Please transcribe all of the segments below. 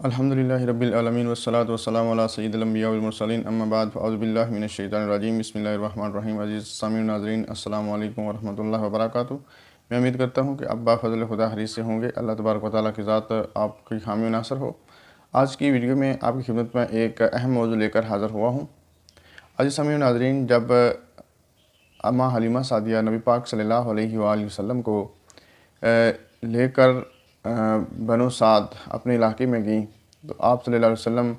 الحمدللہ رب العالمین والصلاة والسلام علی سید الانبیاء والمرسلین اما بعد فاعوذ باللہ من الشیطان الرجیم بسم اللہ الرحمن الرحیم۔ عزیز سامعین ناظرین، السلام علیکم ورحمۃ اللہ وبرکاتہ۔ میں امید کرتا ہوں کہ ابا فضل خدا حریص سے ہوں گے۔ اللہ تبارک و تعالیٰ کی ذات آپ کی حامی و ناصر ہو۔ آج کی ویڈیو میں آپ کی خدمت میں ایک اہم موضوع لے کر حاضر ہوا ہوں۔ عزیز سامعین ناظرین، جب اماں حلیمہ سعدیہ نبی پاک صلی اللہ علیہ وآلہ وسلم کو لے کر بنو سعد اپنے علاقے میں گئیں تو آپ صلی اللہ علیہ وسلم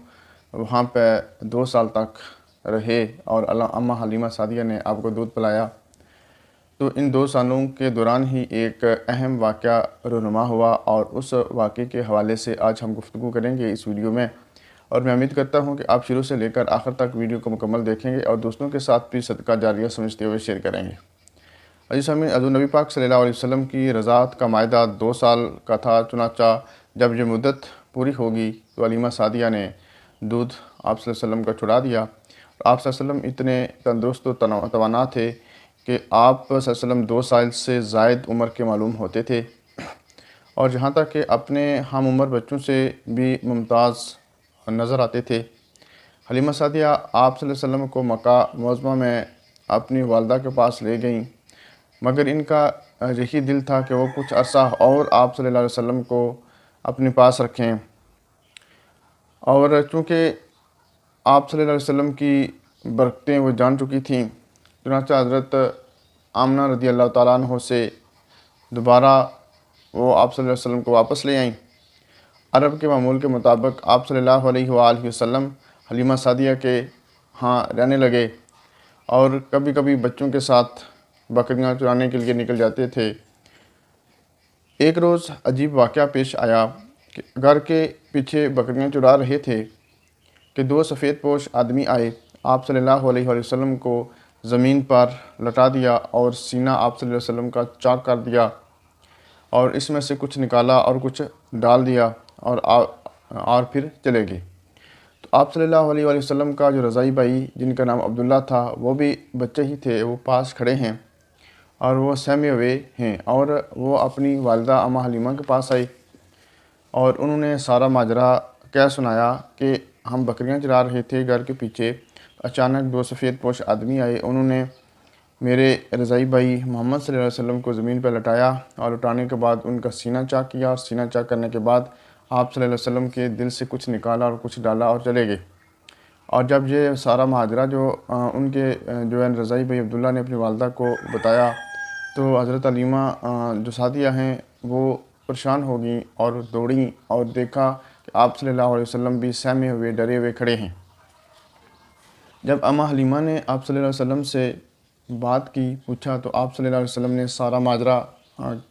وہاں پہ 2 سال تک رہے اور اماں حلیمہ سعدیہ نے آپ کو دودھ پلایا۔ تو ان 2 سالوں کے دوران ہی ایک اہم واقعہ رونما ہوا اور اس واقعے کے حوالے سے آج ہم گفتگو کریں گے اس ویڈیو میں، اور میں امید کرتا ہوں کہ آپ شروع سے لے کر آخر تک ویڈیو کو مکمل دیکھیں گے اور دوستوں کے ساتھ بھی صدقہ جاریہ سمجھتے ہوئے شیئر کریں گے۔ عزیز سامعین، حضور نبی پاک صلی اللہ علیہ وسلم کی رضاعت کا معاہدہ 2 سال کا تھا، چنانچہ جب یہ مدت پوری ہوگی تو حلیمہ سعدیہ نے دودھ آپ صلی اللہ علیہ وسلم کا چھڑا دیا۔ آپ صلی اللہ علیہ وسلم اتنے تندرست و توانا تھے کہ آپ صلی اللہ علیہ وسلم 2 سال سے زائد عمر کے معلوم ہوتے تھے، اور جہاں تک کہ اپنے ہم عمر بچوں سے بھی ممتاز نظر آتے تھے۔ حلیمہ سعدیہ آپ صلی اللہ علیہ وسلم کو مکہ معظمہ میں اپنی والدہ کے پاس لے گئیں، مگر ان کا یہی دل تھا کہ وہ کچھ عرصہ اور آپ صلی اللہ علیہ وسلم کو اپنے پاس رکھیں، اور چونکہ آپ صلی اللہ علیہ وسلم کی برکتیں وہ جان چکی تھیں، چنانچہ حضرت آمنہ رضی اللہ تعالیٰ عنہ سے دوبارہ وہ آپ صلی اللہ علیہ وسلم کو واپس لے آئیں۔ عرب کے معمول کے مطابق آپ صلی اللہ علیہ وآلہ وسلم حلیمہ سعدیہ کے ہاں رہنے لگے اور کبھی کبھی بچوں کے ساتھ بکریاں چرانے کے لیے نکل جاتے تھے۔ ایک روز عجیب واقعہ پیش آیا کہ گھر کے پیچھے بکریاں چرا رہے تھے کہ 2 سفید پوش آدمی آئے، آپ صلی اللہ علیہ وآلہ وسلم کو زمین پر لٹا دیا اور سینہ آپ صلی اللہ علیہ وسلم کا چاک کر دیا اور اس میں سے کچھ نکالا اور کچھ ڈال دیا اور پھر چلے گئے۔ تو آپ صلی اللہ علیہ وآلہ وسلم کا جو رضائی بھائی جن کا نام عبداللہ تھا، وہ بھی بچے ہی تھے، وہ پاس کھڑے ہیں اور وہ سہمے ہوئے ہیں، اور وہ اپنی والدہ اماں حلیمہ کے پاس آئے اور انہوں نے سارا ماجرا کہہ سنایا کہ ہم بکریاں چرا رہے تھے گھر کے پیچھے، اچانک 2 سفید پوش آدمی آئے، انہوں نے میرے رضائی بھائی محمد صلی اللہ علیہ وسلم کو زمین پر لٹایا اور لٹانے کے بعد ان کا سینہ چاک کیا، اور سینہ چاک کرنے کے بعد آپ صلی اللہ علیہ وسلم کے دل سے کچھ نکالا اور کچھ ڈالا اور چلے گئے۔ اور جب یہ سارا ماجرا جو ان کے رضائی بھائی عبداللہ نے اپنی والدہ کو بتایا تو حضرت حلیمہ جو سعدیہ ہیں وہ پریشان ہو گئیں اور دوڑیں اور دیکھا کہ آپ صلی اللہ علیہ وسلم بھی سہمے ہوئے ڈرے ہوئے کھڑے ہیں۔ جب اماں حلیمہ نے آپ صلی اللہ علیہ وسلم سے بات کی، پوچھا، تو آپ صلی اللہ علیہ وسلم نے سارا ماجرا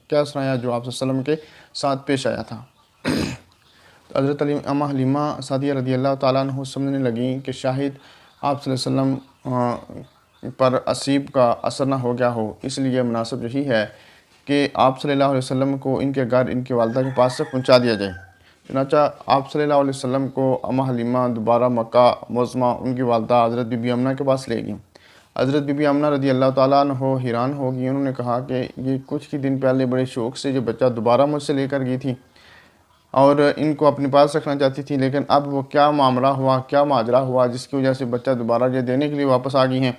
کیا سنایا جو آپ صلی اللہ علیہ وسلم کے ساتھ پیش آیا تھا۔ تو حضرت اماں حلیمہ سعدیہ رضی اللہ تعالیٰ عنہ سمجھنے لگیں کہ شاید آپ صلی اللہ علیہ وسلم پر اسیب کا اثر نہ ہو گیا ہو، اس لیے مناسب یہی ہے کہ آپ صلی اللہ علیہ وسلم کو ان کے گھر ان کی والدہ کے پاس سے پہنچا دیا جائے۔ چنانچہ آپ صلی اللہ علیہ وسلم کو اماں حلیمہ دوبارہ مکہ معظمہ ان کی والدہ حضرت بی بی آمنہ کے پاس لے گئیں۔ حضرت بی بی آمنہ رضی اللہ تعالیٰ عنہ حیران ہو گئی، انہوں نے کہا کہ یہ کچھ ہی دن پہلے بڑے شوق سے جو بچہ دوبارہ مجھ سے لے کر گئی تھی اور ان کو اپنے پاس رکھنا چاہتی تھی، لیکن اب وہ کیا معاملہ ہوا، کیا ماجرا ہوا جس کی وجہ سے بچہ دوبارہ یہ دینے کے لیے واپس آ گئی ہیں۔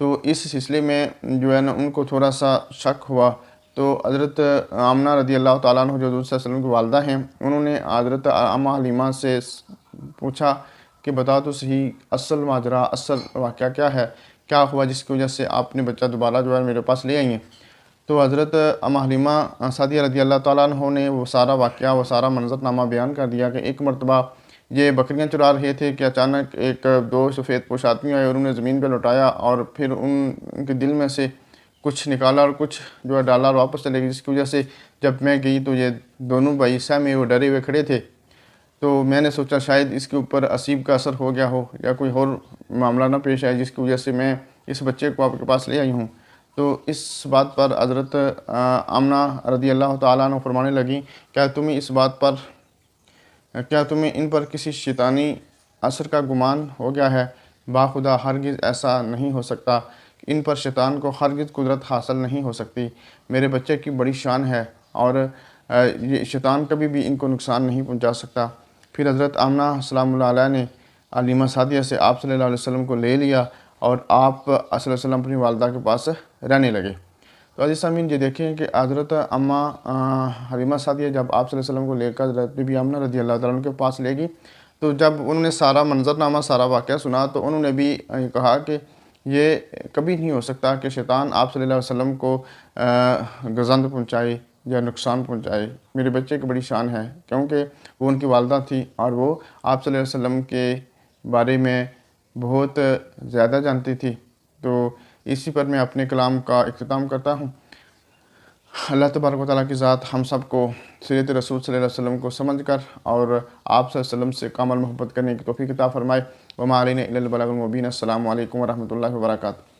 تو اس سلسلے میں جو ہے نا ان کو تھوڑا سا شک ہوا۔ تو حضرت آمنہ رضی اللہ تعالیٰ عنہ جو حضور صلی اللہ علیہ وسلم کی والدہ ہیں، انہوں نے حضرت اماں حلیمہ سے پوچھا کہ بتا تو صحیح اصل ماجرا، اصل واقعہ کیا ہے، کیا ہوا جس کی وجہ سے آپ نے بچہ دوبارہ جو ہے میرے پاس لے آئی ہیں۔ تو حضرت اماں حلیمہ سعدیہ رضی اللہ تعالیٰ عنہ نے وہ سارا واقعہ، وہ سارا منظرنامہ بیان کر دیا کہ ایک مرتبہ یہ بکریاں چرا رہے تھے کہ اچانک 2 سفید پوش آدمی آئے اور انہوں نے زمین پہ لٹایا اور پھر ان کے دل میں سے کچھ نکالا اور کچھ جو ہے ڈالا اور واپس چلے گئے، جس کی وجہ سے جب میں گئی تو یہ دونوں بھائی سہمے ہوئے ڈرے ہوئے کھڑے تھے۔ تو میں نے سوچا شاید اس کے اوپر اسیب کا اثر ہو گیا ہو یا کوئی اور معاملہ نہ پیش آئے جس کی وجہ سے میں اس بچے کو آپ کے پاس لے آئی ہوں۔ تو اس بات پر حضرت آمنہ رضی اللہ تعالیٰ عنہ فرمانے لگیں، کیا تمہیں ان پر کسی شیطانی اثر کا گمان ہو گیا ہے؟ باخدا ہرگز ایسا نہیں ہو سکتا، ان پر شیطان کو ہرگز قدرت حاصل نہیں ہو سکتی۔ میرے بچے کی بڑی شان ہے اور یہ شیطان کبھی بھی ان کو نقصان نہیں پہنچا سکتا۔ پھر حضرت آمنہ سلام اللہ علیہ نے علیمہ سعدیہ سے آپ صلی اللہ علیہ وسلم کو لے لیا اور آپ صلی اللہ علیہ وسلم اپنی والدہ کے پاس رہنے لگے۔ تو عزیز سامعین یہ دیکھیں کہ حضرت اماں حلیمہ سعدیہ جب آپ صلی اللہ علیہ وسلم کو لے کر حضرت بی بی آمنہ رضی اللہ تعالیٰ عنہ کے پاس لے گئی، تو جب انہوں نے سارا منظرنامہ، سارا واقعہ سنا، تو انہوں نے بھی کہا کہ یہ کبھی نہیں ہو سکتا کہ شیطان آپ صلی اللہ علیہ وسلم کو گزند پہنچائے یا نقصان پہنچائے۔ میرے بچے کی بڑی شان ہے، کیونکہ وہ ان کی والدہ تھی اور وہ آپ صلی اللہ علیہ وسلم کے بارے میں بہت زیادہ جانتی تھی۔ تو اسی پر میں اپنے کلام کا اختتام کرتا ہوں۔ اللہ تبارک و تعالیٰ کی ذات ہم سب کو سیرت رسول صلی اللہ علیہ وسلم کو سمجھ کر اور آپ صلی اللہ علیہ وسلم سے کامل محبت کرنے کی توفیق عطا فرمائے۔ وما علینا الا البلاغ المبین۔ السلام علیکم ورحمۃ اللہ وبرکاتہ۔